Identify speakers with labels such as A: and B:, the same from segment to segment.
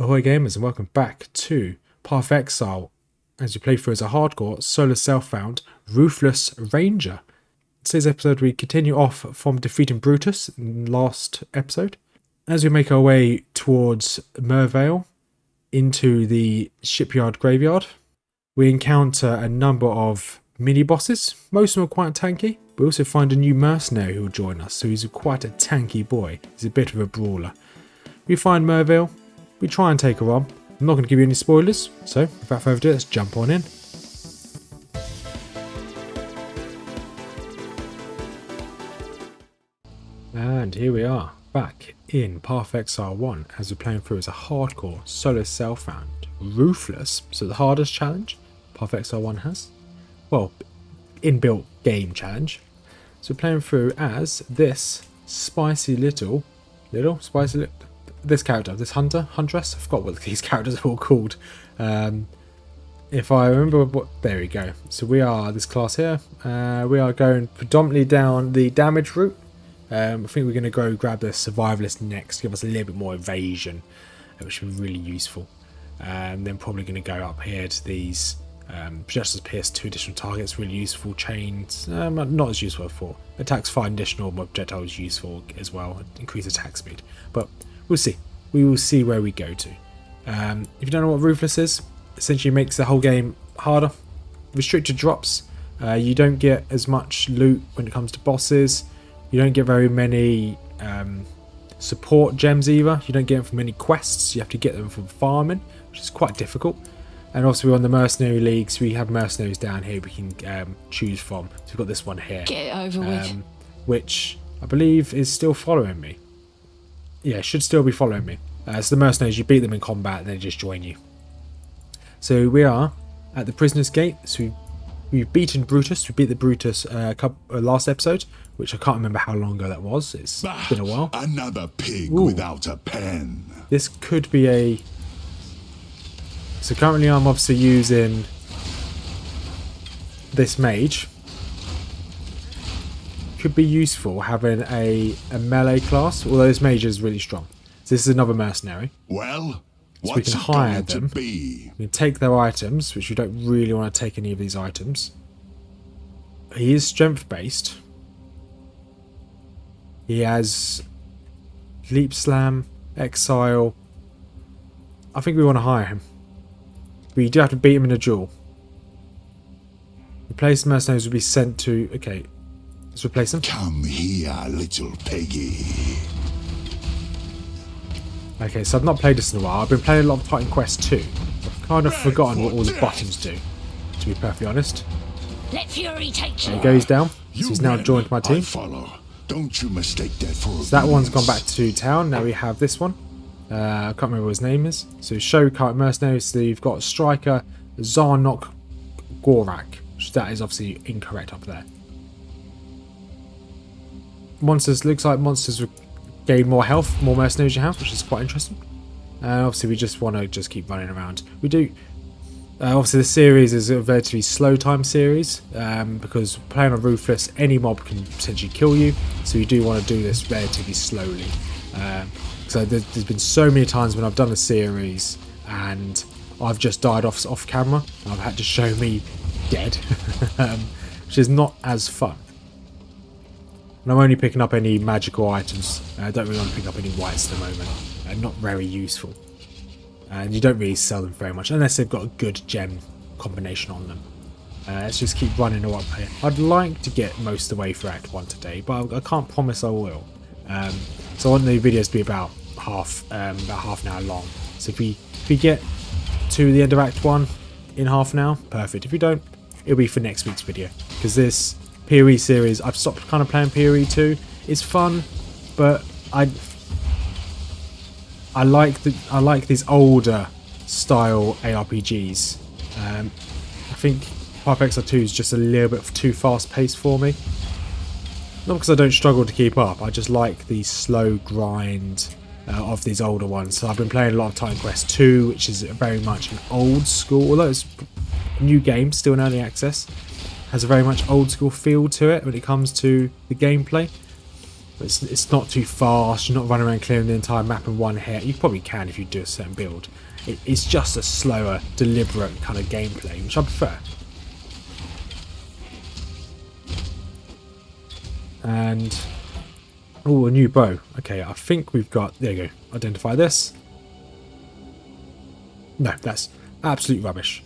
A: Ahoy gamers and welcome back to Path of Exile as you play through as a hardcore solo self-found Ruthless Ranger. In today's episode we continue off from defeating Brutus in the last episode. As we make our way towards Mervale into the shipyard graveyard, we encounter a number of mini-bosses. Most of them are quite tanky. We also find a new mercenary who will join us, so he's quite a tanky boy. He's a bit of a brawler. We find Mervale. We try and take her on. I'm not going to give you any spoilers, so without further ado, let's jump on in. And here we are, back in Path of Exile 1, as we're playing through as a hardcore solo self-found Ruthless, so the hardest challenge Path of Exile 1 has. Well, inbuilt game challenge. So we're playing through as this this character, this huntress, I forgot what these characters are all called. If I remember there we go. So we are this class here. We are going predominantly down the damage route. I think we're going to go grab the survivalist next, give us a little bit more evasion, which would be really useful. And then probably going to go up here to these projectiles pierce 2 additional targets, really useful. Chains, not as useful for. Attacks 5 additional projectiles useful as well, increase attack speed. But we'll see. We will see where we go to. If you don't know what Ruthless is, essentially makes the whole game harder. Restricted drops. You don't get as much loot when it comes to bosses. You don't get very many support gems either. You don't get them from any quests. You have to get them from farming, which is quite difficult. And also we're on the mercenary leagues. We have mercenaries down here we can choose from. So we've got this one here.
B: Get it over with.
A: Which I believe is still following me. Yeah, should still be following me. So the mercenaries, you beat them in combat and they just join you. So we are at the prisoner's gate. So we've beaten Brutus. We beat the Brutus last episode, which I can't remember how long ago that was. It's been a while.
C: Another pig without a pen.
A: This could be a... So currently I'm obviously using this mage. Could be useful having a melee class, although this mage is really strong. So this is another mercenary.
C: Well,
A: so we can hire them. We can take their items, which we don't really want to take any of these items. He is strength based. He has Leap Slam, Exile. I think we want to hire him. But you do have to beat him in a duel. Replaced mercenaries will be sent to... Okay, let's replace them.
C: Come here, little piggy.
A: Okay, so I've not played this in a while. I've been playing a lot of Titan Quest 2. I've kind of forgotten what all the buttons do, to be perfectly honest.
B: Let Fury take you.
A: He goes down. So he's now joined my team.
C: Follow. Don't you mistake that for
A: so that one's gone back to town. Now we have this one. I can't remember what his name is. So show kite mercenaries. So you've got Striker, Zarnok, Gorak. That is obviously incorrect up there. Monsters, looks like monsters gain more health, more mercenaries you have, which is quite interesting. Obviously we just want to just keep running around. We do. Obviously the series is a relatively slow time series because playing on Ruthless, any mob can potentially kill you. So you do want to do this relatively slowly. So there's been so many times when I've done a series and I've just died off camera. And I've had to show me dead, which is not as fun. And I'm only picking up any magical items. I don't really want to pick up any whites at the moment. Not very useful. And you don't really sell them very much unless they've got a good gem combination on them. Let's just keep running up here. I'd like to get most of the way through Act 1 today, but I can't promise I will. So I want the videos to be about half an hour long. So if we get to the end of Act 1 in half an hour, perfect. If we don't, it'll be for next week's video. Because this POE series, I've stopped kind of playing POE 2. It's fun, but I like these older style ARPGs. I think Path of Exile 2 is just a little bit too fast paced for me. Not because I don't struggle to keep up, I just like the slow grind of these older ones. So I've been playing a lot of Titan Quest 2, which is very much an old school, although it's a new game, still in early access, has a very much old school feel to it when it comes to the gameplay. It's not too fast. You're not running around clearing the entire map in one hit. You probably can if you do a certain build. It's just a slower, deliberate kind of gameplay, which I prefer. And oh, a new bow. Okay, I think we've got. There you go. Identify this. No, that's absolute rubbish.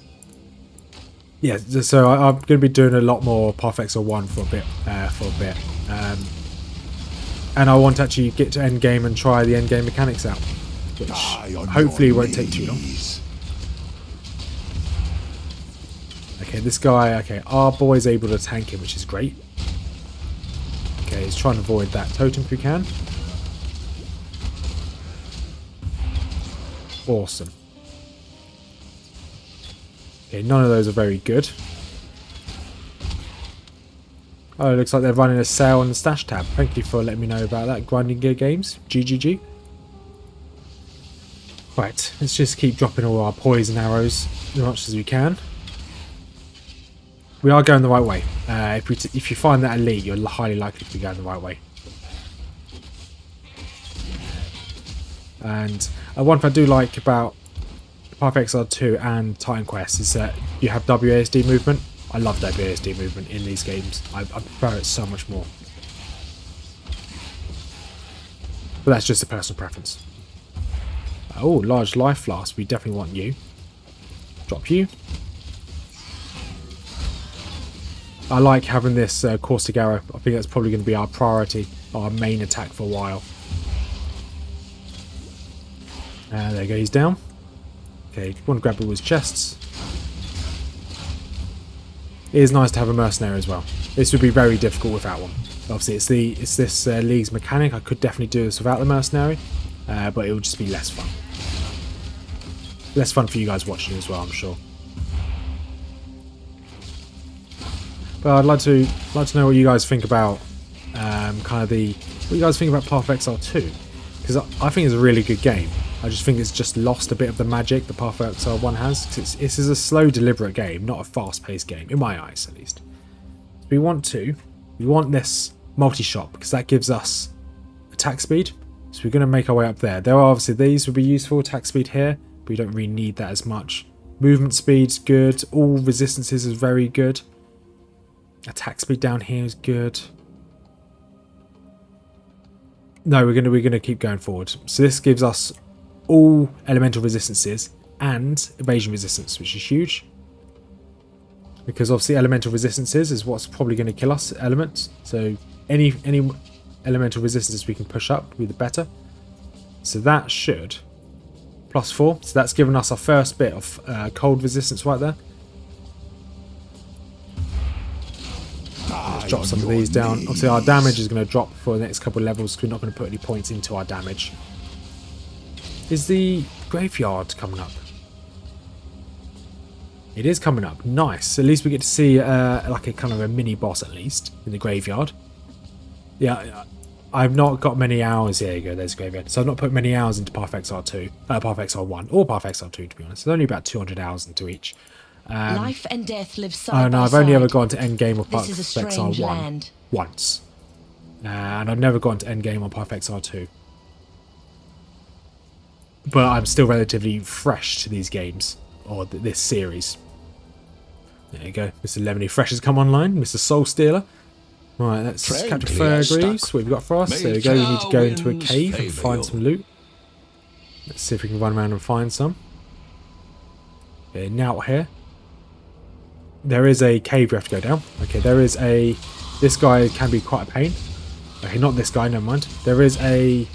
A: Yeah, so I'm going to be doing a lot more Path of Exile 1 for a bit. And I want to actually get to end game and try the end game mechanics out, which hopefully won't take too long. Okay, this guy. Okay, our boy's able to tank him, which is great. Okay, he's trying to avoid that totem if we can. Awesome. Okay, none of those are very good. Oh, it looks like they're running a sale on the stash tab. Thank you for letting me know about that. Grinding Gear Games. GGG. Right, let's just keep dropping all our poison arrows as much as we can. We are going the right way. If you find that elite, you're highly likely to be going the right way. And one thing I do like about Path of Exile 2 and Titan Quest is that you have WASD movement. I love WASD movement in these games. I prefer it so much more. But that's just a personal preference. Oh, large life flask. We definitely want you. Drop you. I like having this caustic arrow. I think that's probably going to be our priority, our main attack for a while. There you go, he's down. Okay, want to grab all his chests. It is nice to have a mercenary as well. This would be very difficult without one. Obviously, it's this league's mechanic. I could definitely do this without the mercenary, but it would just be less fun. Less fun for you guys watching as well, I'm sure. But I'd like to know what you guys think about what you guys think about Path of Exile 2, because I think it's a really good game. I just think it's just lost a bit of the magic the Path of Exile 1 has. This is a slow, deliberate game, not a fast-paced game, in my eyes at least. We want this multi-shot because that gives us attack speed. So we're going to make our way up there. There are obviously these would be useful, attack speed here, but we don't really need that as much. Movement speed's good. All resistances is very good. Attack speed down here is good. No, we're gonna keep going forward. So this gives us all elemental resistances and evasion resistance, which is huge. Because obviously elemental resistances is what's probably going to kill us, elements. So any elemental resistances we can push up will be the better. So that should +4. So that's given us our first bit of cold resistance right there. Let's drop some of these down. Obviously our damage is going to drop for the next couple of levels because we're not going to put any points into our damage. Is the graveyard coming up? It is coming up. Nice. At least we get to see like a kind of a mini boss at least in the graveyard. Yeah, I've not got many hours. Here you go. There's the graveyard. So I've not put many hours into Path of Exile 2, Path of Exile 1 or Path of Exile 2 to be honest. There's only about 200 hours into each.
B: Life and death live side
A: Oh no,
B: by
A: I've only
B: side.
A: ever gone to end game of Path
B: This is a
A: of Exile
B: strange
A: 1
B: land.
A: once, and I've never gone to end game on Path of Exile 2. But I'm still relatively fresh to these games, or this series. There you go. Mr. Lemony Fresh has come online. Mr. Soul Stealer. Right, that's Captain Fairgreaves. What have you got for us? There we go. We need to go into a cave and find some loot. Let's see if we can run around and find some. Okay, now here. There is a cave we have to go down. Okay, there is a... This guy can be quite a pain. Okay, not this guy, never mind. There is a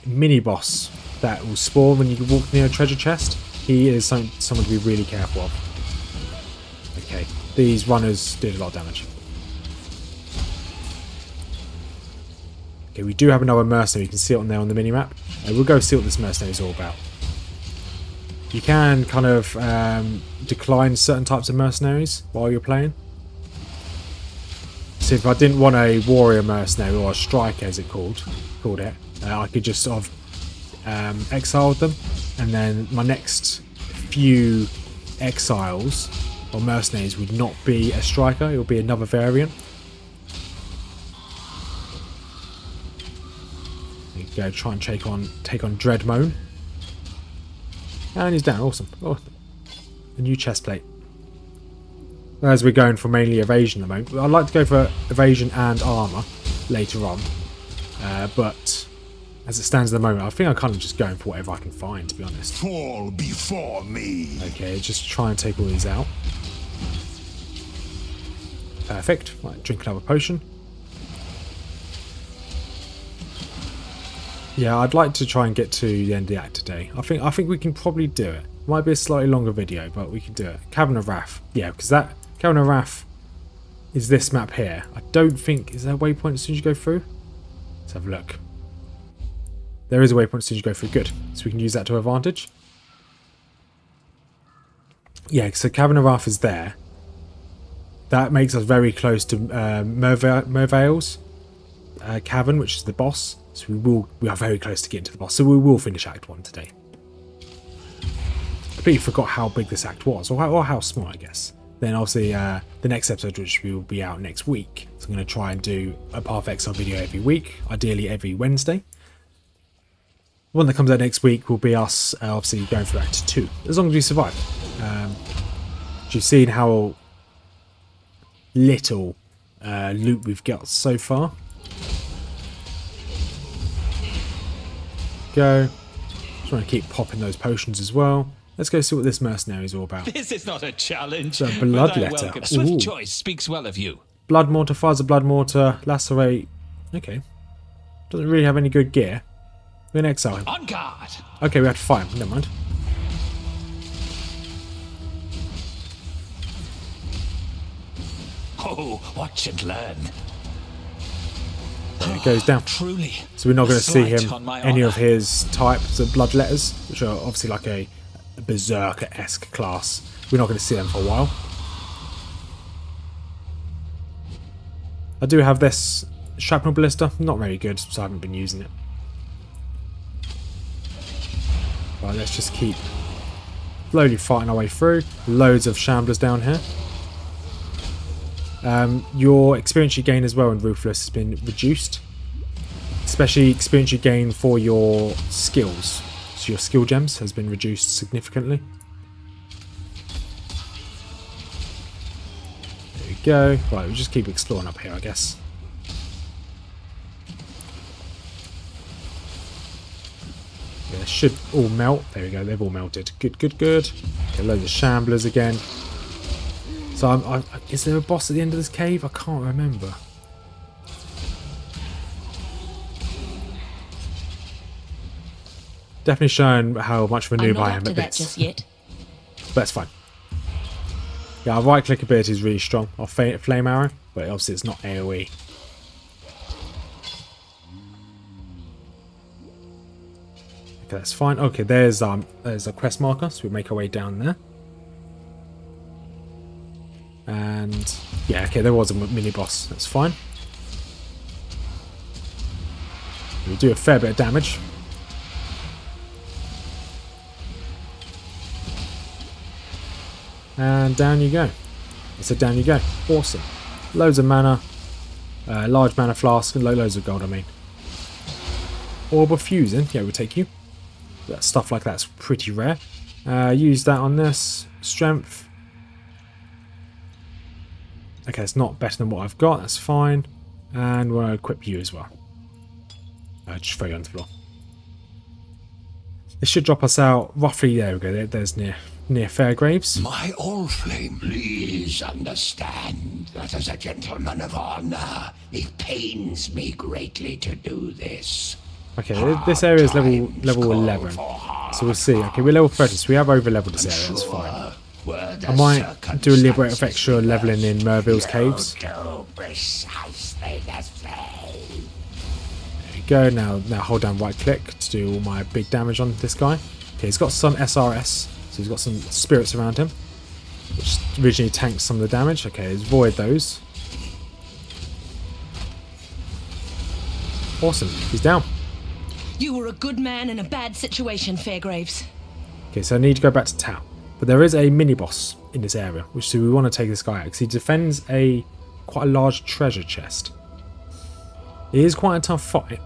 A: mini-boss that will spawn when you walk near a treasure chest. He is someone to be really careful of. Okay, these runners did a lot of damage. Okay, we do have another mercenary. You can see it on there on the mini-map. We'll go see what this mercenary is all about. You can kind of decline certain types of mercenaries while you're playing. So if I didn't want a warrior mercenary or a striker as it called it, I could just sort of exile them, and then my next few exiles or mercenaries would not be a striker, it would be another variant. Go try and take on Dreadmoan. And he's down. Awesome. Oh, a new chest plate. As we're going for mainly evasion at the moment. I'd like to go for evasion and armour later on. But as it stands at the moment, I think I'm kind of just going for whatever I can find, to be honest.
C: Fall before me.
A: Okay, just try and take all these out. Perfect. Right, drink another potion. Yeah, I'd like to try and get to the end of the act today. I think we can probably do it. Might be a slightly longer video, but we can do it. Cavern of Wrath. Yeah, because that Cavern of Wrath is this map here. I don't think... Is there a waypoint as soon as you go through? Let's have a look. There is a waypoint as soon as you go through. Good. So we can use that to advantage. Yeah, so Cavern of Wrath is there. That makes us very close to Mervale's cavern, which is the boss. So we are very close to getting to the boss. So we will finish Act 1 today. I completely forgot how big this act was, or how small, I guess. Then obviously the next episode, which will be out next week. So I'm going to try and do a Path of Exile video every week, ideally every Wednesday. The one that comes out next week will be us obviously going through Act 2, as long as we survive. You've seen how little loot we've got so far. Go. Just want to keep popping those potions as well. Let's go see what this mercenary is all about.
D: This is not a challenge.
A: So blood letter.
D: Welcome. Swift choice speaks well of you.
A: Blood mortar, fires a blood mortar, lacerate. Okay. Doesn't really have any good gear. We're gonna exile him.
D: On guard.
A: Okay, we have to fight him. Never mind.
D: Oh, watch and learn.
A: There it goes down.
D: Truly.
A: So we're not going to see
D: slight
A: him
D: on my
A: any
D: honor.
A: of his types of blood letters, which are obviously like a berserker-esque class. We're not going to see them for a while. I do have this shrapnel ballista. Not very good, so I haven't been using it. Right, let's just keep slowly fighting our way through. Loads of shamblers down here. Your experience you gain as well in Ruthless has been reduced. Especially experience you gain for your skills. So your skill gems has been reduced significantly. There we go. Right, we'll just keep exploring up here, I guess. Yeah, they should all melt. There we go, they've all melted. Good, good, good. Okay, loads of shamblers again. So is there a boss at the end of this cave? I can't remember. Definitely showing how much of a noob I am at
B: that
A: bits.
B: just yet.
A: But that's fine. Yeah, our right click ability is really strong. Our flame arrow, but obviously it's not AoE. Okay, that's fine. Okay, there's a quest marker, so we make our way down there. And yeah, okay, there was a mini boss. That's fine. We do a fair bit of damage. And down you go. I said down you go. Awesome. Loads of mana. Large mana flask and loads of gold, I mean. Orb of fusing. Yeah, we'll take you. That stuff like that's pretty rare. Use that on this. Strength. Okay, it's not better than what I've got. That's fine. And we'll equip you as well. Just throw you on the floor. This should drop us out roughly. There we go. There's near Fairgraves.
C: My old flame, please understand that as a gentleman of honor, it pains me greatly to do this.
A: Okay, this area is level 11. So we'll see. Okay, we're level 30, so we have over leveled this area. That's fine. I might do a little bit of extra leveling in Merville's caves. There we go. Now hold down right click to do all my big damage on this guy. Okay, he's got some SRS, so he's got some spirits around him, which originally tanked some of the damage. Okay, let's void those. Awesome, he's down.
B: You were a good man in a bad situation, Fairgraves.
A: Okay, so I need to go back to town. But there is a mini-boss in this area, which so we want to take this guy out, because he defends quite a large treasure chest. It is quite a tough fight,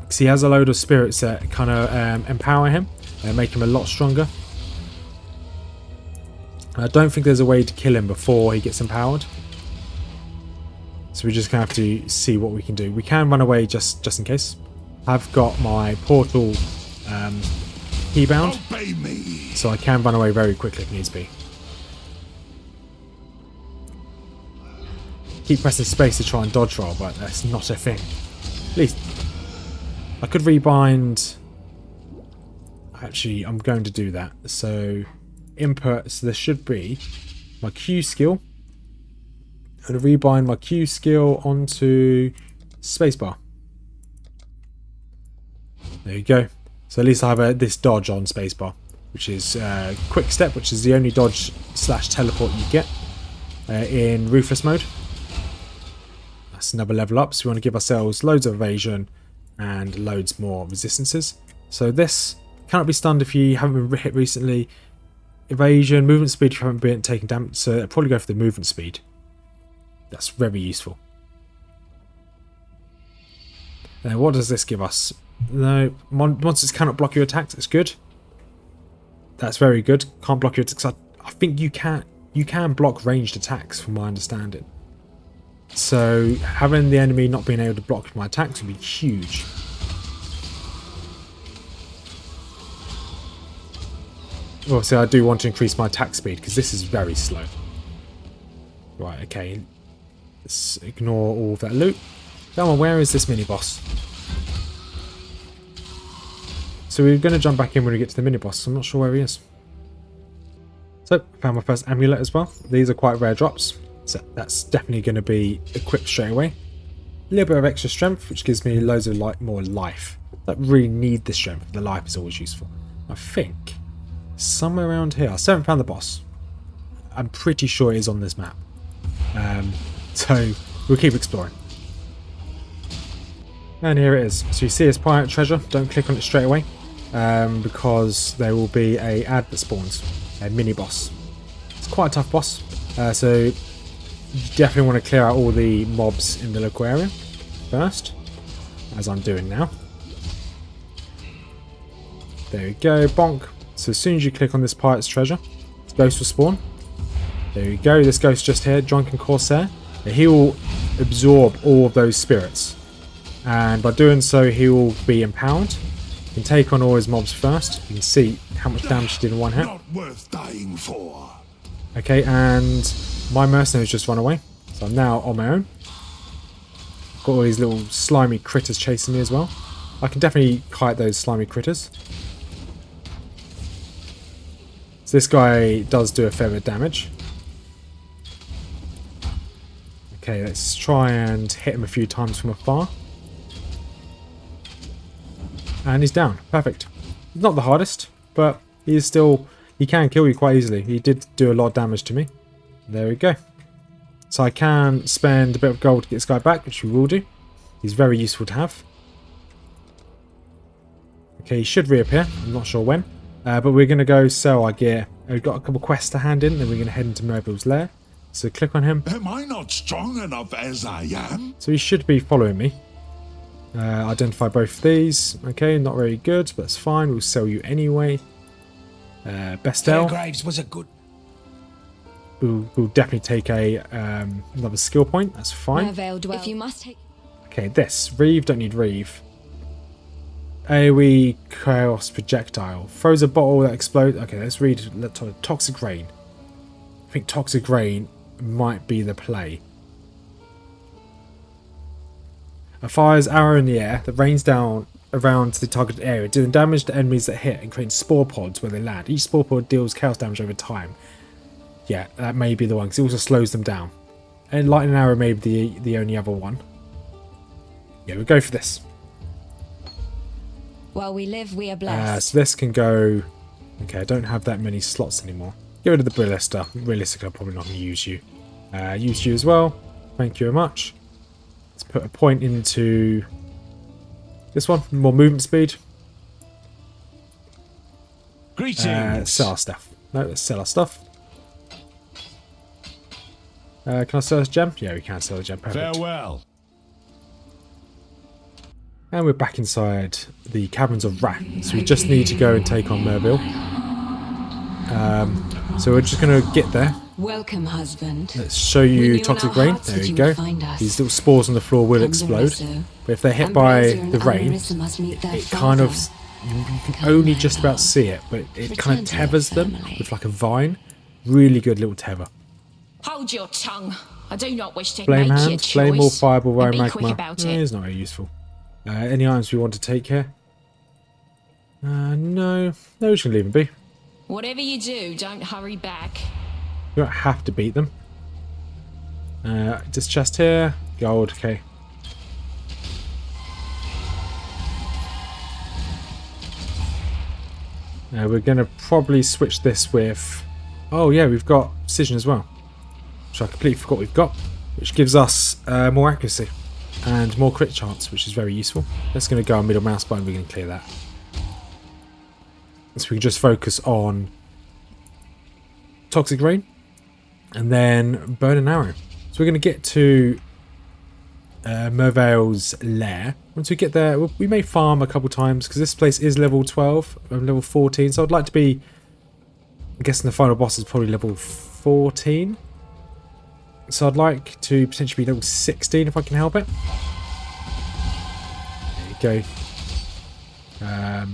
A: Because he has a load of spirits that kind of empower him and make him a lot stronger. I don't think there's a way to kill him before he gets empowered. So we're just going to have to see what we can do. We can run away just in case. I've got my portal keybound, so I can run away very quickly if needs be. Keep pressing space to try and dodge roll, but that's not a thing. At least I could rebind. Actually, I'm going to do that. So input, so there should be my Q skill. I'm going to rebind my Q skill onto spacebar. There you go. So at least I have this dodge on spacebar, which is quick step, which is the only dodge / teleport you get in Ruthless mode. That's another level up, so we want to give ourselves loads of evasion and loads more resistances. So this cannot be stunned if you haven't been hit recently. Evasion, movement speed if you haven't been taking damage, so I'll probably go for the movement speed. That's very useful. Now what does this give us? No, monsters cannot block your attacks. That's good. That's very good. Can't block your attacks. I think you can block ranged attacks from my understanding. So having the enemy not being able to block my attacks would be huge. Obviously I do want to increase my attack speed because this is very slow. Right, okay. Let's ignore all of that loot. Come on, where is this mini boss? So we're going to jump back in when we get to the mini boss. I'm not sure where he is. So I found my first amulet as well. These are quite rare drops. So that's definitely going to be equipped straight away. A little bit of extra strength, which gives me loads of more life. I don't really need the strength. The life is always useful. I think somewhere around here. I still haven't found the boss. I'm pretty sure it is on this map. So we'll keep exploring. And here it is. So you see this pirate treasure. Don't click on it straight away. Because there will be a ad that spawns. A mini boss. It's quite a tough boss. So you definitely want to clear out all the mobs in the local area first, as I'm doing now. There we go, bonk. So as soon as you click on this pirate's treasure, this ghost will spawn. There we go, this ghost just here, Drunken Corsair. He will absorb all of those spirits, and by doing so he will be empowered. You can take on all his mobs first. You can see how much damage he did in one hit.
C: Not worth dying for.
A: Okay, and my mercenaries just run away, so I'm now on my own. Got all these little slimy critters chasing me as well. I can definitely kite those slimy critters. So this guy does do a fair bit of damage. Okay, let's try and hit him a few times from afar. And he's down. Perfect. He's not the hardest, but he is still... He can kill you quite easily. He did do a lot of damage to me. There we go. So I can spend a bit of gold to get this guy back, which we will do. He's very useful to have. Okay, he should reappear. I'm not sure when. But we're going to go sell our gear. We've got a couple quests to hand in, then we're going to head into Merville's lair. So click on him.
C: Am I not strong enough as I am?
A: So he should be following me. Identify both of these. Okay, not very good, but that's fine. We'll sell you anyway. Bestel.
D: Graves was a good...
A: We'll definitely take a another skill point. That's fine.
E: If you must take...
A: Okay, this. Reeve, don't need Reeve. AoE Chaos Projectile. Throws a bottle that explodes. Okay, let's read Toxic Rain. I think Toxic Rain might be the play. A fire's arrow in the air that rains down around the targeted area, doing damage to enemies that hit and creating spore pods where they land. Each spore pod deals chaos damage over time. Yeah, that may be the one, because it also slows them down. And lightning arrow may be the only other one. Yeah, we'll go for this.
E: While we live, we are blessed.
A: So this can go... Okay, I don't have that many slots anymore. Get rid of the Ballista. Realistically, I'm probably not going to use you. Use you as well. Thank you very much. Let's put a point into this one. More movement speed.
D: Greetings.
A: Sell our stuff. No, let's sell our stuff. Can I sell this gem? Yeah, we can sell the gem. Perfect.
D: Farewell.
A: And we're back inside the Caverns of Wrath. So we just need to go and take on Merville. So we're just going to get there.
E: Welcome, husband.
A: Let's show you Toxic Rain. There we go. These little spores on the floor will explode. But if they're hit by the rain, it kind of... You can only just about see it, but it kind of tethers them with like a vine. Really good little tether.
B: Hold your tongue. I do not wish to
A: Flame
B: make your
A: hand,
B: choice.
A: flame or fireball,
B: And be quick
A: magma.
B: about
A: It's not very useful. Any items we want to take here? No. No, we just gonna leave them be.
B: Whatever you do, don't hurry back.
A: You don't have to beat them. This chest here, gold, okay. We're going to probably switch this with... Oh yeah, we've got precision as well. Which I completely forgot we've got. Which gives us more accuracy. And more crit chance, which is very useful. That's going to go on middle mouse button, we're going to clear that. So we can just focus on Toxic Rain. And then Burn and Arrow. So we're going to get to Mervale's lair. Once we get there, we may farm a couple times because this place is level 12, level 14. So I'd like to be, I'm guessing the final boss is probably level 14. So I'd like to potentially be level 16 if I can help it. There you go.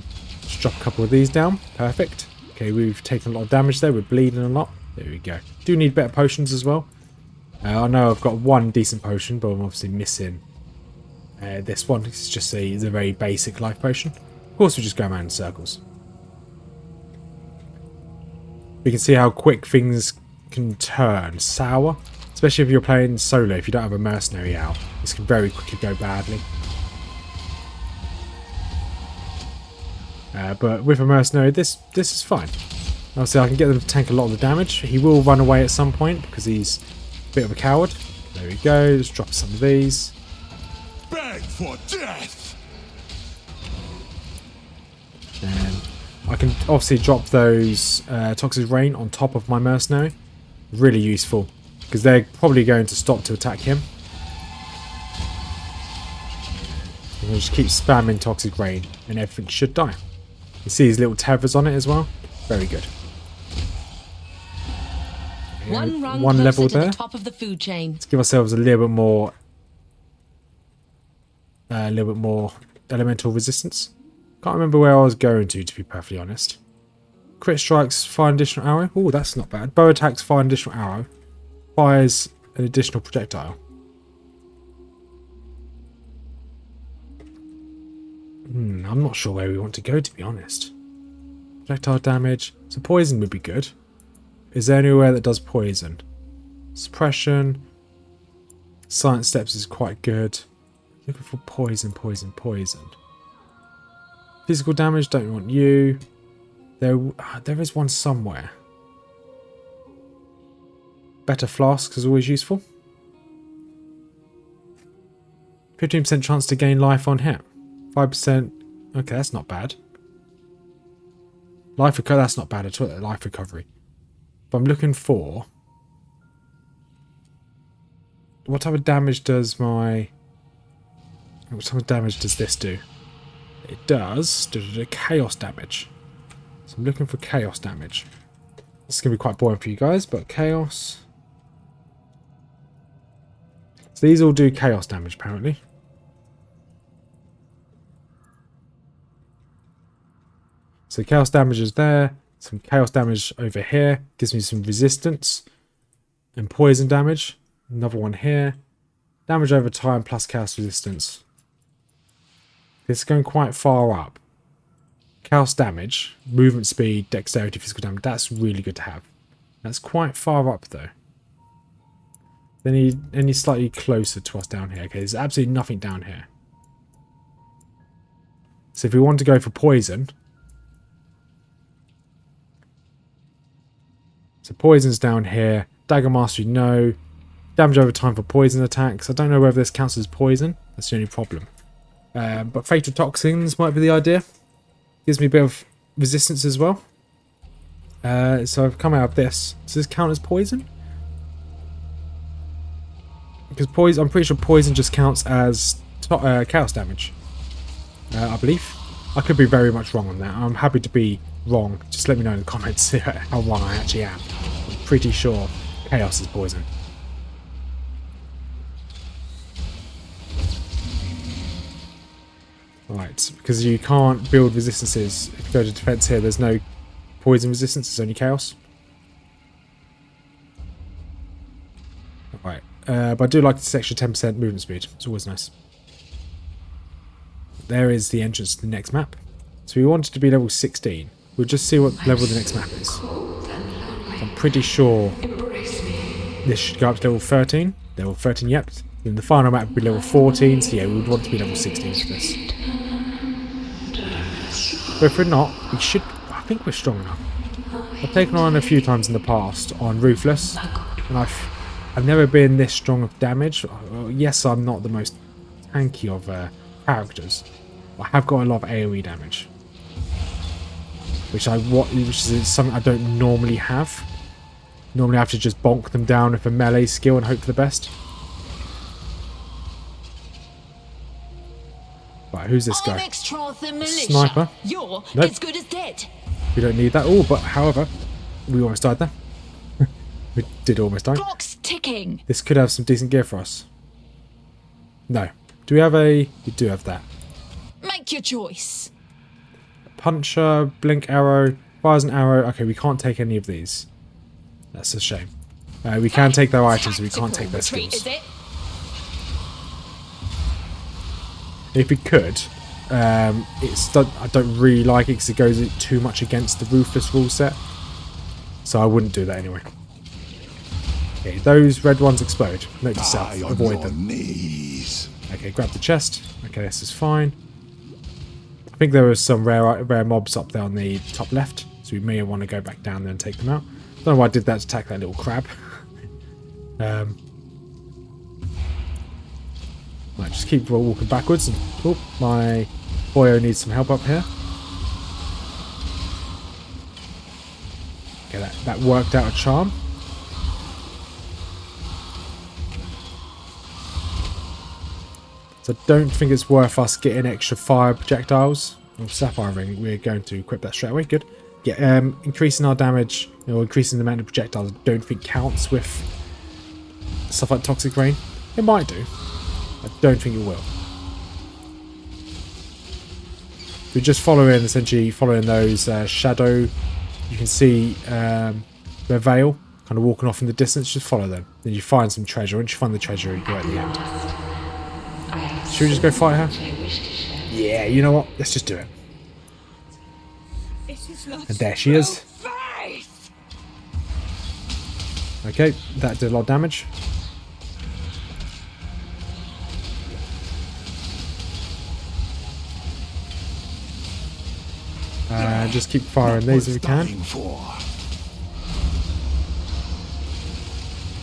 A: Just drop a couple of these down. Perfect. Okay, we've taken a lot of damage there. We're bleeding a lot. There we go. Do need better potions as well. I know I've got one decent potion, but I'm obviously missing this one. It's just the very basic life potion. Of course, we just go around in circles. We can see how quick things can turn sour, especially if you're playing solo. If you don't have a mercenary out, this can very quickly go badly. But with a mercenary, this is fine. Obviously, I can get them to tank a lot of the damage. He will run away at some point because he's a bit of a coward. There we go. Let's drop some of these.
D: Beg for death.
A: And I can obviously drop those Toxic Rain on top of my mercenary. Really useful because they're probably going to stop to attack him. And we'll just keep spamming Toxic Rain and everything should die. You see his little tethers on it as well. Very good.
B: One rung
A: one
B: closer
A: level
B: to
A: there.
B: the top of the food chain.
A: Let's give ourselves a little bit more elemental resistance. Can't remember where I was going to be perfectly honest. Crit strikes, fire an additional arrow. Oh, that's not bad. Bow attacks, fire an additional arrow. Fires an additional projectile. I'm not sure where we want to go, to be honest. Projectile damage. So poison would be good. Is there anywhere that does poison? Suppression. Silent steps is quite good. Looking for poison. Physical damage, don't want you. There is one somewhere. Better flasks is always useful. 15% chance to gain life on hit. 5%. Okay, that's not bad. Life recovery, that's not bad at all. Life recovery. But I'm looking for... What type of damage does my... What type of damage does this do? It does chaos damage. So I'm looking for chaos damage. This is going to be quite boring for you guys, but chaos... So these all do chaos damage, apparently. So chaos damage is there. Some chaos damage over here. Gives me some resistance. And poison damage. Another one here. Damage over time plus chaos resistance. This is going quite far up. Chaos damage. Movement speed, dexterity, physical damage. That's really good to have. That's quite far up though. Then he's slightly closer to us down here. Okay, there's absolutely nothing down here. So if we want to go for poison... So poison's down here. Dagger Mastery, no. Damage over time for poison attacks. I don't know whether this counts as poison. That's the only problem. But Fatal Toxins might be the idea. Gives me a bit of resistance as well. So I've come out of this. Does this count as poison? Because poison, I'm pretty sure poison just counts as chaos damage. I believe. I could be very much wrong on that. I'm happy to be wrong. Just let me know in the comments how wrong I actually am. I'm pretty sure chaos is poison. Right, because you can't build resistances. If you go to defense here, there's no poison resistance, it's only chaos. Right, but I do like this extra 10% movement speed. It's always nice. There is the entrance to the next map. So we want it to be level 16. We'll just see what level the next map is. I'm pretty sure this should go up to level 13. Level 13, yep. Then the final map would be level 14. So yeah, we would want it to be level 16 for this. But if we're not, we should... I think we're strong enough. I've taken on a few times in the past on Ruthless. And I've never been this strong of damage. Yes, I'm not the most tanky of characters. I have got a lot of AoE damage, which is something I don't normally have. Normally I have to just bonk them down with a melee skill and hope for the best. Right, who's this guy? Sniper.
B: You're
A: Nope.
B: as good as dead.
A: We don't need that. Oh, but however, we almost died there. We did almost die.
B: Clock's ticking.
A: This could have some decent gear for us. No. Do we have a... We do have that.
B: Make your choice.
A: Puncher, blink arrow, fires an arrow. Okay, we can't take any of these. That's a shame. We can take their items, we can't take their
B: Retreat,
A: skills.
B: is it?
A: If we could, I don't really like it because it goes too much against the Ruthless rule set. So I wouldn't do that anyway. Okay, those red ones explode. Note to self, avoid them. Okay, grab the chest. Okay, this is fine. I think there was some rare mobs up there on the top left, so we may want to go back down there and take them out. Don't know why I did that to attack that little crab. Right, just keep walking backwards. And, oh, my boyo needs some help up here. Okay, that worked out a charm. So I don't think it's worth us getting extra fire projectiles or sapphire ring. We're going to equip that straight away. Good. Yeah, increasing our damage, or increasing the amount of projectiles, I don't think counts with stuff like toxic rain. It might do. I don't think it will. We're just essentially following those shadow. You can see their veil kind of walking off in the distance. Just follow them. Then you find some treasure. Once you find the treasure, you go at the end. Should we just go fight her? Yeah, you know what? Let's just do it. And there she is. Okay, that did a lot of damage. Just keep firing these if we can.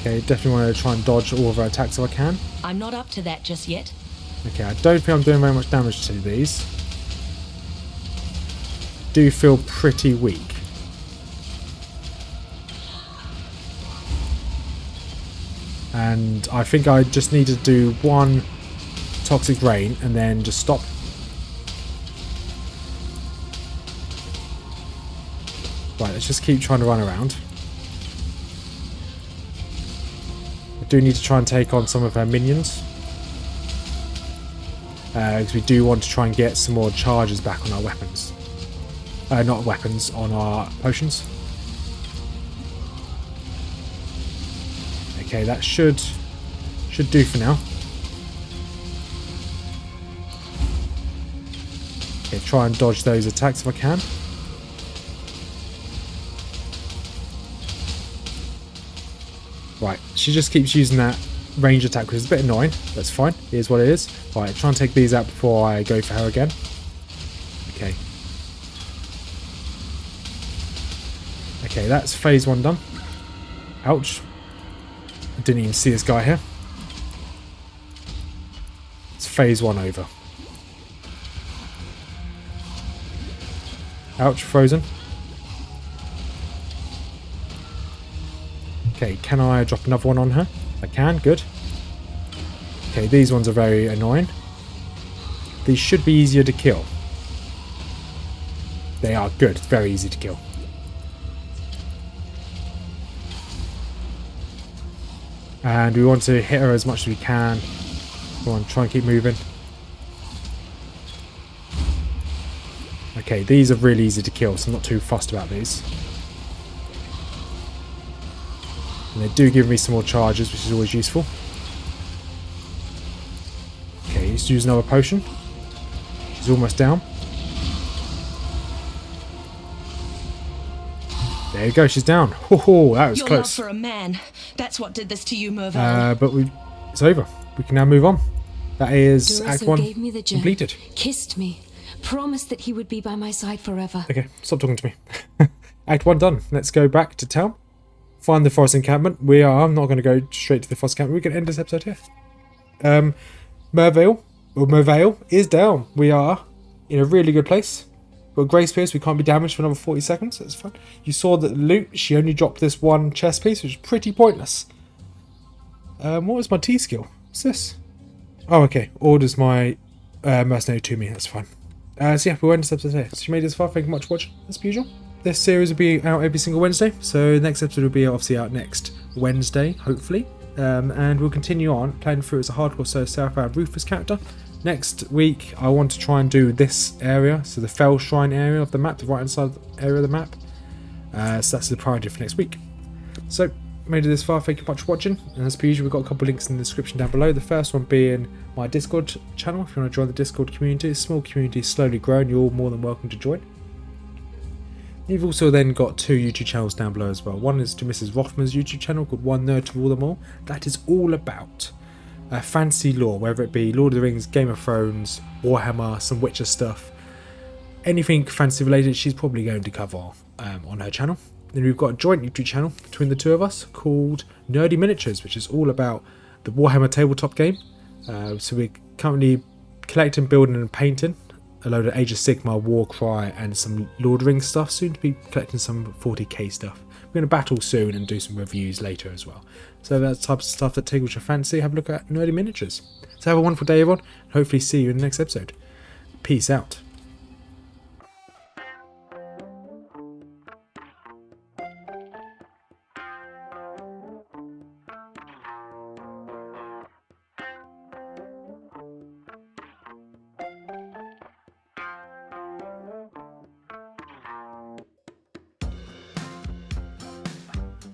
A: Okay, definitely want to try and dodge all of our attacks if I can.
B: I'm not up to that just yet.
A: Okay, I don't think I'm doing very much damage to these. Do feel pretty weak. And I think I just need to do one toxic rain and then just stop. Right, let's just keep trying to run around. I do need to try and take on some of her minions. Because we do want to try and get some more charges back on our weapons. Not weapons, on our potions. Okay, that should do for now. Okay, try and dodge those attacks if I can. Right, she just keeps using that range attack, which is a bit annoying. That's fine. It is what it is. Right, try and take these out before I go for her again. Okay. Okay, that's phase 1 done. Ouch. I didn't even see this guy here. It's phase 1 over. Ouch, frozen. Okay, can I drop another one on her? I can, good. Okay, these ones are very annoying. These should be easier to kill. They are good. It's very easy to kill. And we want to hit her as much as we can. Go on, try and keep moving. Okay, these are really easy to kill, so I'm not too fussed about these. And they do give me some more charges, which is always useful. Okay, let's use another potion. She's almost down. There you go, she's down. Oh, that was
B: Your
A: close.
B: love for a man. That's what did this to you, Mervyn.
A: But it's over. We can now move on. That is Act 1
E: gave me the gem,
A: completed.
E: kissed me, promised that he would be by my side forever.
A: Okay, stop talking to me. Act 1 done. Let's go back to town. Find the forest encampment. I'm not going to go straight to the forest encampment. We can end this episode here. Mervale is down. We are in a really good place. But Grace Pierce, we can't be damaged for another 40 seconds. That's fine. You saw that loot. She only dropped this one chest piece, which is pretty pointless. What was my T skill? What's this? Oh, okay. Orders my mercenary to me. That's fine. So yeah, we'll end this episode here. So you made it this far. Thank you much for watching, as per usual. This series will be out every single Wednesday. So the next episode will be obviously out next Wednesday, hopefully. And we'll continue on playing through as a hardcore Self Found Ruthless character. Next week, I want to try and do this area, so the Fell Shrine area of the map, the right hand side area of the map. So that's the priority for next week. So, made it this far, thank you much for watching. And as per usual, we've got a couple of links in the description down below. The first one being my Discord channel. If you want to join the Discord community, it's a small community, slowly growing. You're all more than welcome to join. You've also then got 2 YouTube channels down below as well. One is to Mrs Rothmers YouTube channel called One Nerd to Rule Them All. That is all about fantasy lore, whether it be Lord of the Rings, Game of Thrones, Warhammer, some Witcher stuff. Anything fantasy related, she's probably going to cover on her channel. Then we've got a joint YouTube channel between the two of us called Nerdy Miniatures, which is all about the Warhammer tabletop game. So we're currently collecting, building and painting a load of Age of Sigmar, Warcry and some Lord of the Rings stuff. Soon to be collecting some 40k stuff. We're going to battle soon and do some reviews later as well. So that's the type of stuff that tickles your fancy. Have a look at Nerdy Miniatures. So have a wonderful day everyone. And hopefully see you in the next episode. Peace out.